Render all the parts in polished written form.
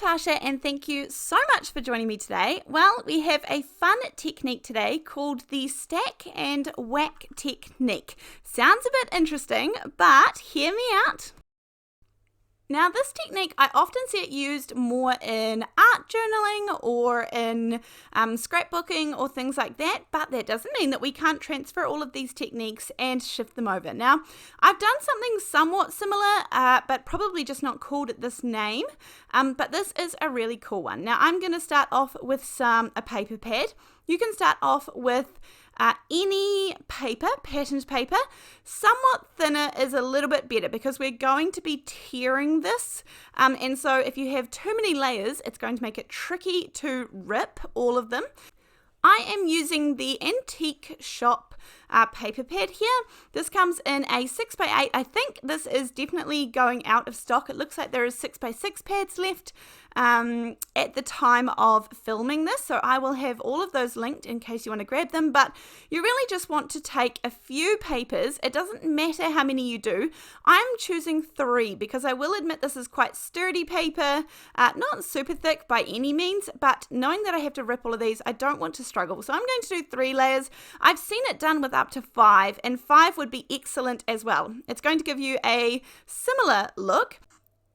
Natasha, and thank you so much for joining me today. Well, we have a fun technique today called the stack and whack technique. Sounds a bit interesting, but hear me out. Now, this technique, I often see it used more in art journaling or in scrapbooking or things like that, but that doesn't mean that we can't transfer all of these techniques and shift them over. Now, I've done something somewhat similar, but probably just not called it this name, but this is a really cool one. Now, I'm going to start off with a paper pad. You can start off with any paper, patterned paper. Somewhat thinner is a little bit better because we're going to be tearing this, and so if you have too many layers, it's going to make it tricky to rip all of them. I am using the Antique Shop paper pad here. This comes in a 6x8. I think this is definitely going out of stock. It looks like there is 6x6 pads left at the time of filming this, so I will have all of those linked in case you want to grab them. But you really just want to take a few papers. It doesn't matter how many you do. I'm choosing 3 because I will admit this is quite sturdy paper, not super thick by any means, but knowing that I have to rip all of these, I don't want to struggle. So I'm going to do 3 layers. I've seen it done with up to 5, and 5 would be excellent as well. It's going to give you a similar look.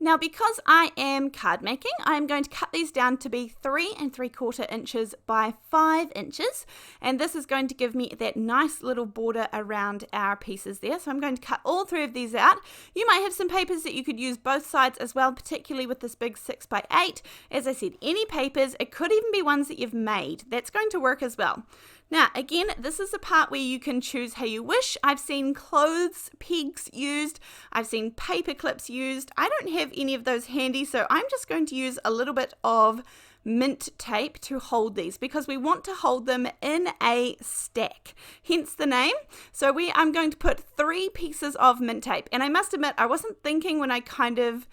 Now, because I am card making, I'm going to cut these down to be 3 3/4 inches by 5 inches, and this is going to give me that nice little border around our pieces there. So I'm going to cut all 3 of these out. You might have some papers that you could use both sides as well, particularly with this big 6x8. As I said, any papers, it could even be ones that you've made. That's going to work as well. Now, again, this is the part where you can choose how you wish. I've seen clothes pegs used. I've seen paper clips used. I don't have any of those handy, so I'm just going to use a little bit of mint tape to hold these because we want to hold them in a stack, hence the name. So I'm going to put 3 pieces of mint tape, and I must admit I wasn't thinking when I kind of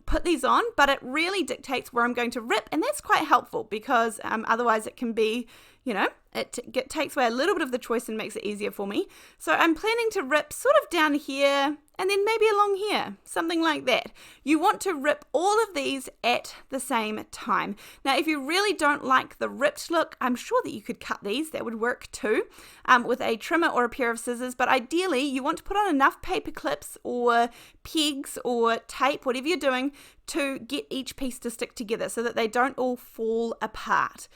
put these on, but it really dictates where I'm going to rip, and that's quite helpful because otherwise it can be, it takes away a little bit of the choice and makes it easier for me. So I'm planning to rip sort of down here and then maybe along here, something like that. You want to rip all of these at the same time. Now, if you really don't like the ripped look, I'm sure that you could cut these. That would work too, with a trimmer or a pair of scissors. But ideally, you want to put on enough paper clips or pegs or tape, whatever you're doing, to get each piece to stick together so that they don't all fall apart.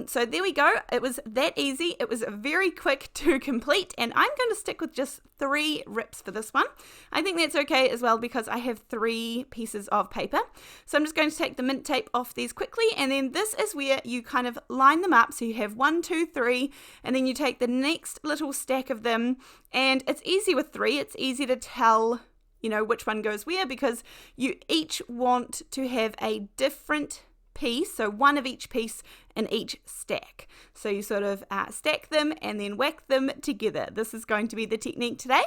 So there we go. It was that easy. It was very quick to complete, and I'm going to stick with just 3 rips for this one. I think that's okay as well because I have 3 pieces of paper. So I'm just going to take the mint tape off these quickly, and then this is where you kind of line them up. So you have 1, 2, 3, and then you take the next little stack of them, and it's easy with 3. It's easy to tell which one goes where because you each want to have a different piece, so 1 of each piece in each stack. So you sort of stack them and then whack them together. This is going to be the technique today.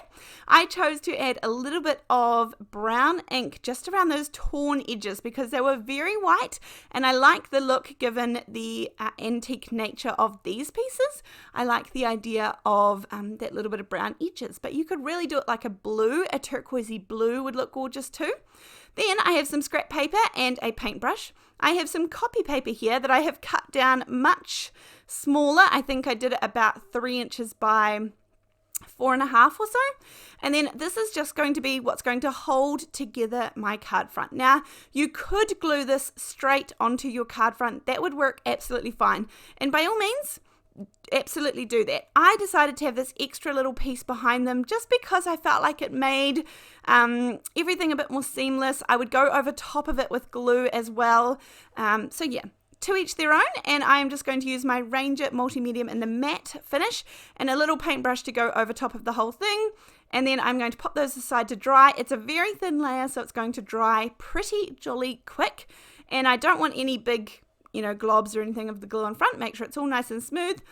I chose to add a little bit of brown ink just around those torn edges because they were very white, and I like the look given the antique nature of these pieces. I like the idea of that little bit of brown edges, but you could really do it like a blue, a turquoisey blue would look gorgeous too. Then I have some scrap paper and a paintbrush. I have some copy paper here that I have cut down much smaller. I think I did it about 3 inches by 4.5 or so. And then this is just going to be what's going to hold together my card front. Now, you could glue this straight onto your card front. That would work absolutely fine. And by all means, absolutely do that. I decided to have this extra little piece behind them just because I felt like it made everything a bit more seamless. I would go over top of it with glue as well. So yeah, to each their own, and I am just going to use my Ranger Multi-Medium in the matte finish and a little paintbrush to go over top of the whole thing. And then I'm going to pop those aside to dry. It's a very thin layer, so it's going to dry pretty jolly quick. And I don't want any big globs or anything of the glue on front. Make sure it's all nice and smooth.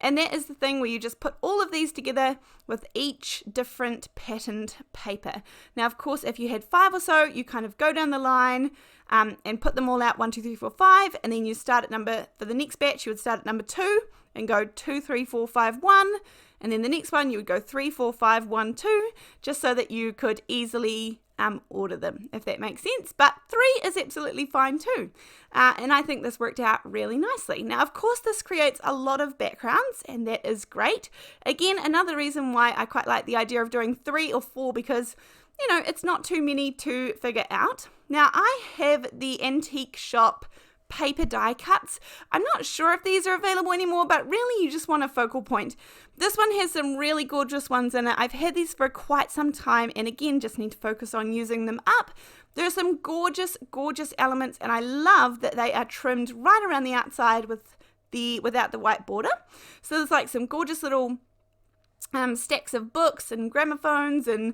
And that is the thing where you just put all of these together with each different patterned paper. Now, of course, if you had 5 or so, you kind of go down the line and put them all out 1, 2, 3, 4, 5, and then you start at for the next batch, you would start at number 2 and go 2, 3, 4, 5, 1, and then the next one you would go 3, 4, 5, 1, 2, just so that you could easily order them, if that makes sense. But 3 is absolutely fine too. And I think this worked out really nicely. Now, of course, this creates a lot of backgrounds, and that is great. Again, another reason why I quite like the idea of doing 3 or 4, because it's not too many to figure out. Now, I have the Antique Shop paper die cuts. I'm not sure if these are available anymore, but really you just want a focal point. This one has some really gorgeous ones in it. I've had these for quite some time, and again, just need to focus on using them up. There are some gorgeous, gorgeous elements, and I love that they are trimmed right around the outside without the white border. So there's like some gorgeous little stacks of books and gramophones and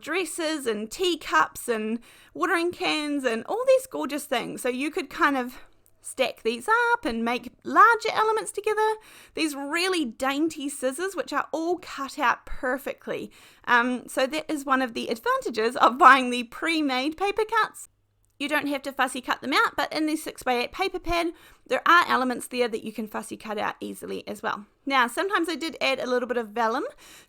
dresses and teacups and watering cans and all these gorgeous things. So you could kind of stack these up and make larger elements together. These really dainty scissors, which are all cut out perfectly. So that is one of the advantages of buying the pre-made paper cuts. You don't have to fussy cut them out, but in the 6x8 paper pad, there are elements there that you can fussy cut out easily as well. Now, sometimes I did add a little bit of vellum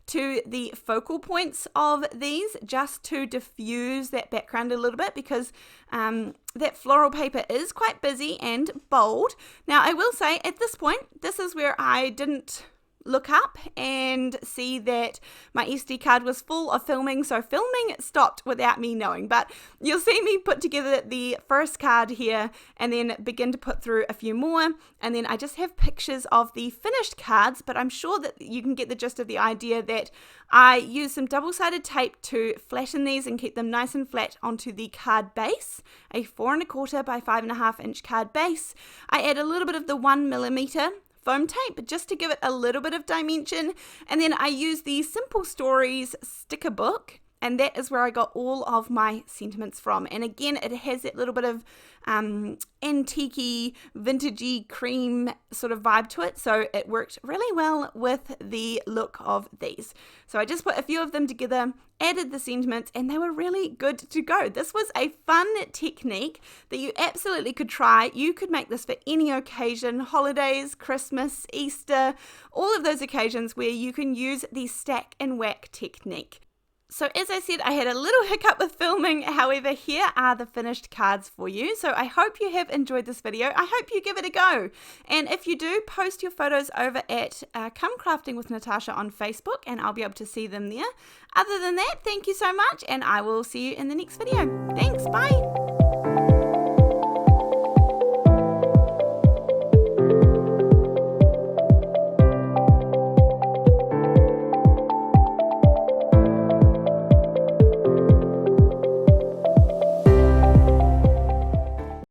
to the focal points of these, just to diffuse that background a little bit, because that floral paper is quite busy and bold. Now, I will say at this point, this is where I didn't look up and see that my SD card was full of filming, so filming stopped without me knowing. But you'll see me put together the first card here and then begin to put through a few more, and then I just have pictures of the finished cards, but I'm sure that you can get the gist of the idea that I use some double-sided tape to flatten these and keep them nice and flat onto the card base, a 4 1/4 by 5.5 inch card base. I add a little bit of the 1mm foam tape just to give it a little bit of dimension, and then I use the Simple Stories sticker book, and that is where I got all of my sentiments from. And again, it has that little bit of antique-y, vintagey cream sort of vibe to it, so it worked really well with the look of these. So I just put a few of them together, added the sentiments, and they were really good to go. This was a fun technique that you absolutely could try. You could make this for any occasion, holidays, Christmas, Easter, all of those occasions where you can use the stack and whack technique. So as I said, I had a little hiccup with filming. However, here are the finished cards for you. So I hope you have enjoyed this video. I hope you give it a go. And if you do, post your photos over at Come Crafting with Natasha on Facebook, and I'll be able to see them there. Other than that, thank you so much, and I will see you in the next video. Thanks, bye.